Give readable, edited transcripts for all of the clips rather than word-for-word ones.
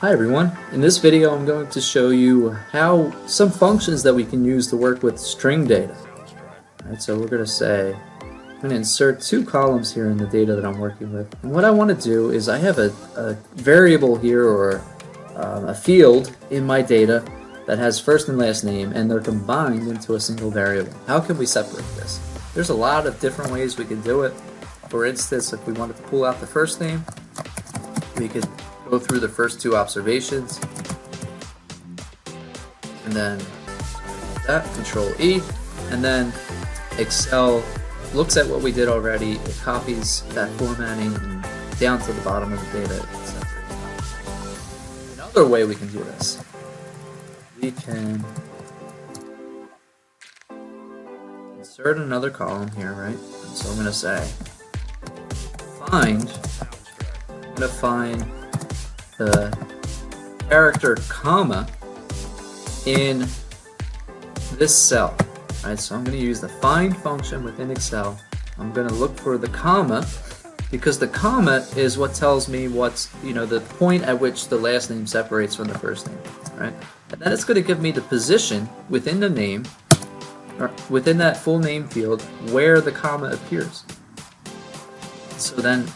Hi everyone, in this video I'm going to show you how some functions that we can use to work with string data. Alright, so we're going to say, I'm going to insert two columns here in the data that I'm working with. And what I want to do is I have a variable here or a field in my data that has first and last name and they're combined into a single variable. How can we separate this? There's a lot of different ways we can do it. For instance, if we wanted to pull out the first name, we could go through the first two observations and then that, Control E, and then Excel looks at what we did already, it copies that formatting and down to the bottom of the data. Another way we can do this, we can insert another column here, right? So I'm going to say find, I'm going to find the character comma in this cell. Right, so I'm going to use the find function within Excel. I'm going to look for the comma because the comma is what tells me what's, the point at which the last name separates from the first name, right? And then it's going to give me the position within the name, or within that full name field, where the comma appears. So then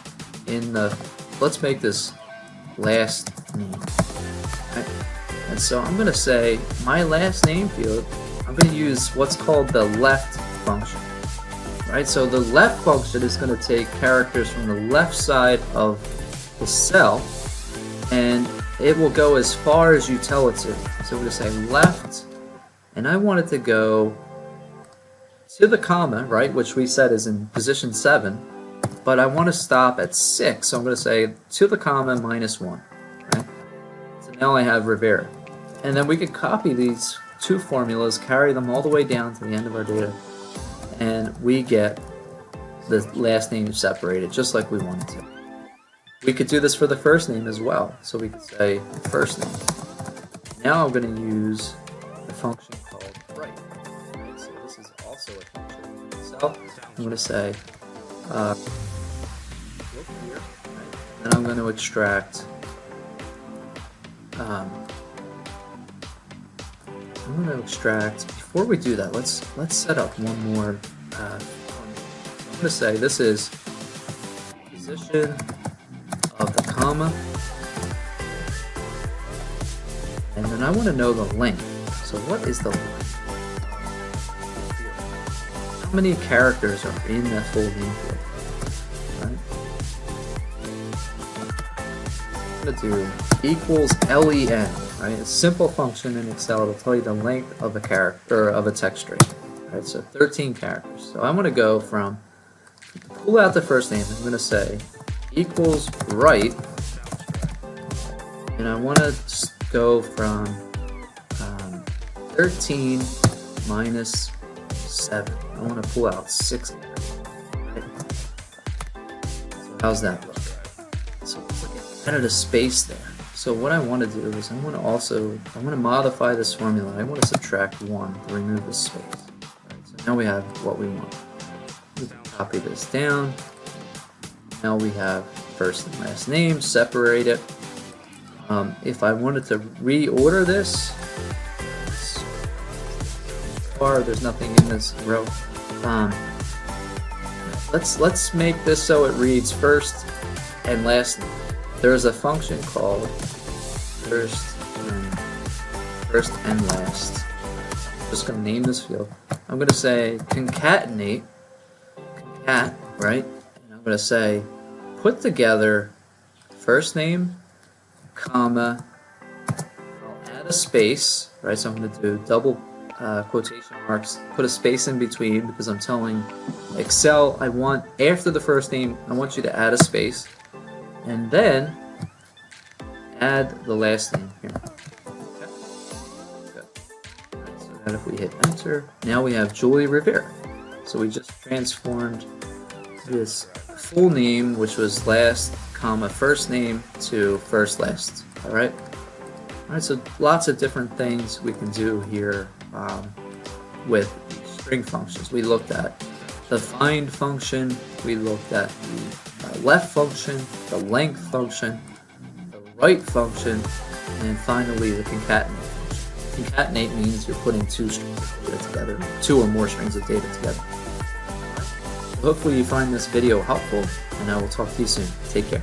in the, let's make this last name, right? And so I'm going to say my last name field, I'm going to use what's called the left function, right? So the left function is going to take characters from the left side of the cell and it will go as far as you tell it to. So we're going to say left, and I want it to go to the comma, right, which we said is in position 7, but I want to stop at 6, so I'm going to say to the comma -1, right? So now I have Rivera. And then we could copy these two formulas, carry them all the way down to the end of our data, and we get the last name separated just like we wanted to. We could do this for the first name as well, so we could say first name. Now I'm going to use the function called write. Right? So this is also a function in itself. I'm going to say look here, right? Then I'm going to extract before we do that, let's set up one more I'm going to say this is position of the comma, and then I want to know the length. So what is the length? How many characters are in that full name field? Right? I'm going to do equals len. Right? A simple function in Excel to tell you the length of a character, of a text string. Right? So 13 characters. So I'm going to go from, pull out the first name, I'm going to say equals write, and I want to go from 13 minus 7. I want to pull out 6. Right? So how's that look? So I added a space there. So what I want to do is I want to modify this formula. I want to subtract 1 to remove the space. Right, so now we have what we want. We can copy this down. Now we have first and last name, separate it. If I wanted to reorder this, there's nothing in this row. Let's make this so it reads first and last name. There's a function called first and last. I'm just going to name this field. I'm going to say concatenate, concat, right? And I'm going to say put together first name, comma, I'll add a space, right? So I'm going to do double quotation marks, put a space in between because I'm telling Excel I want, after the first name, I want you to add a space. And then add the last name here. Okay. Good. Right, so that if we hit enter, now we have Julie Rivera. So we just transformed this full name, which was last, comma, first name, to first last. All right. All right. So lots of different things we can do here with string functions. We looked at the find function. We looked at the left function, the length function, the right function, And finally, the concatenate function. Concatenate means you're putting two strings of data together, two or more strings of data together. Hopefully you find this video helpful, and I will talk to you soon. Take care.